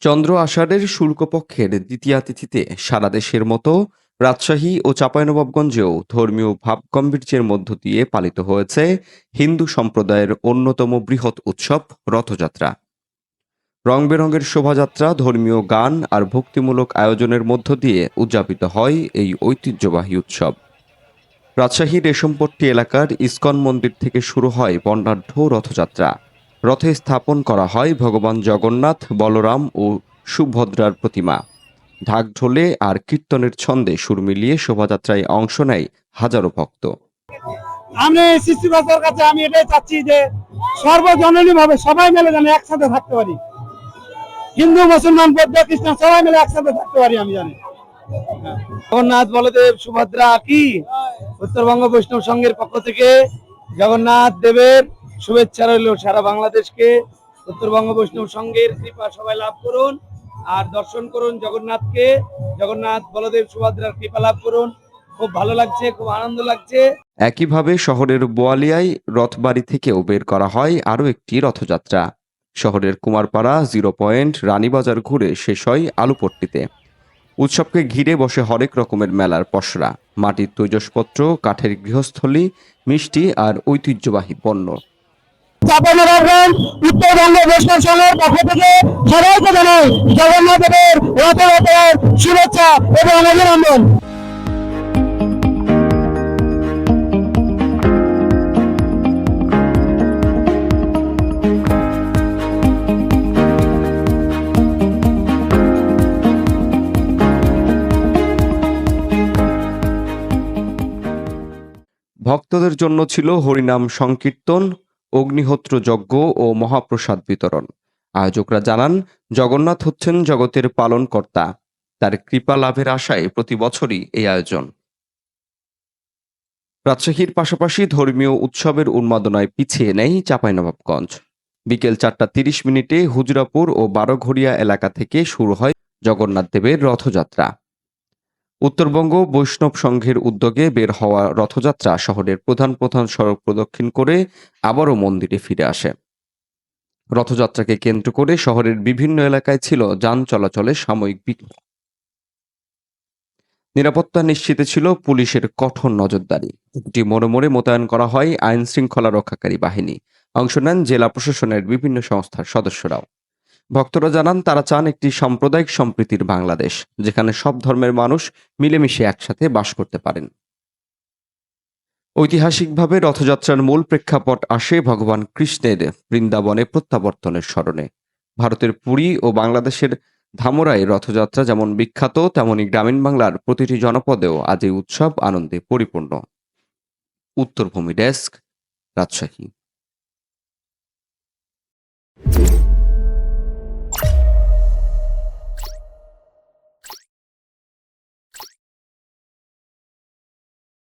চন্দ্র আষাঢ়ের শুল্কপক্ষের দ্বিতীয়া তিথিতে সারা দেশের মতো রাজশাহী ও চাঁপাইনবাবগঞ্জেও ধর্মীয় ভাবগাম্ভীর্যের মধ্য দিয়ে পালিত হয়েছে হিন্দু সম্প্রদায়ের অন্যতম বৃহৎ উৎসব রথযাত্রা। রং-বেরঙের শোভাযাত্রা, ধর্মীয় গান আর ভক্তিমূলক আয়োজনের মধ্য দিয়ে উদযাপিত হয় এই ঐতিহ্যবাহী উৎসব। রাজশাহীর রেশমপট্টি এলাকার ইস্কন মন্দির থেকে শুরু হয় বর্ণাঢ্য রথযাত্রা। রথে স্থাপন করা হয় ভগবান জগন্নাথ, বলরাম ও সুভদ্রার প্রতিমা। ঢাক-ঢোলে আর কীর্তনের ছন্দে সুর মিলিয়ে শোভাযাত্রায় অংশ নেয় হাজারো ভক্ত। আমি সৃষ্টিকর্তার কাছে আমি এটাই চাচ্ছি যে সর্বজনীন ভাবে সবাই মিলে যেন একসাথে থাকতে পারি, হিন্দু মুসলমান বৌদ্ধ খ্রিস্টান সবাই মিলে একসাথে থাকতে পারি। আমি জানি জগন্নাথ বলদেব সুভদ্রা কি উত্তরবঙ্গ বৈষ্ণব সংঘের পক্ষ থেকে জগন্নাথ দেবের শুভেচ্ছা রইল সারা বাংলাদেশকে। উত্তরবঙ্গ বৈষ্ণব সংঘের কৃপা সবাই লাভ করুন আর দর্শন করুন জগন্নাথকে, জগন্নাথ বলদেব সুভদ্রার কৃপা লাভ করুন। খুব ভালো লাগছে, খুব আনন্দ লাগছে। একইভাবে শহরের বোয়ালিয়ায় রথবাড়ি থেকেও বের করা হয় আরও একটি রথযাত্রা। শহরের কুমারপাড়া, 0 পয়েন্ট, রানীবাজার ঘুরে শেষ হয় আলুপট্টিতে। উৎসবকে ঘিরে বসে হরেক রকমের মেলার পসরা, মাটির তৈজসপত্র, কাঠের গৃহস্থলী, মিষ্টি আর ঐতিহ্যবাহী পণ্য। উত্তরবঙ্গ বৈষ্ণব সংঘের পক্ষ থেকে সবাইকে জানাই জগন্নাথ দেবের রথযাত্রার শুভেচ্ছা এবং অভিনন্দন। ভক্তদের জন্য ছিল হরিনাম সংকীর্তন, অগ্নিহোত্র যজ্ঞ ও মহাপ্রসাদ বিতরণ। আয়োজকরা জানান, জগন্নাথ হচ্ছেন জগতের পালনকর্তা, তার কৃপা লাভের আশায় প্রতি বছরই এই আয়োজন। রাজশাহীর পাশাপাশি ধর্মীয় উৎসবের উন্মাদনায় পিছিয়ে নেই চাঁপাইনবাবগঞ্জ। বিকেল 4:30 হুজরাপুর ও বারোঘড়িয়া এলাকা থেকে শুরু হয় জগন্নাথ দেবের রথযাত্রা। উত্তরবঙ্গ বৈষ্ণব সংঘের উদ্যোগে বের হওয়া রথযাত্রা শহরের প্রধান প্রধান সড়ক প্রদক্ষিণ করে আবারও মন্দিরে ফিরে আসে। রথযাত্রাকে কেন্দ্র করে শহরের বিভিন্ন এলাকায় ছিল যান চলাচলে সাময়িক বিঘ্ন। নিরাপত্তা নিশ্চিতে ছিল পুলিশের কঠোর নজরদারি। প্রতিটি মোড়ে মোড়ে মোতায়েন করা হয় আইন শৃঙ্খলা রক্ষাকারী বাহিনী। অংশ নেন জেলা প্রশাসনের বিভিন্ন সংস্থার সদস্যরাও। ভক্তরা জানান, তারা চান একটি সাম্প্রদায়িক সম্প্রীতির বাংলাদেশ, যেখানে সব ধর্মের মানুষ মিলেমিশে একসাথে বাস করতে পারেন। ঐতিহাসিকভাবে রথযাত্রার মূল প্রেক্ষাপট আসে ভগবান কৃষ্ণের বৃন্দাবনে প্রত্যাবর্তনের স্মরণে। ভারতের পুরী ও বাংলাদেশের ধামরাই রথযাত্রা যেমন বিখ্যাত, তেমনি গ্রামীণ বাংলার প্রতিটি জনপদেও আজ এই উৎসব আনন্দে পরিপূর্ণ। উত্তরভূমি ডেস্ক, রাজশাহী।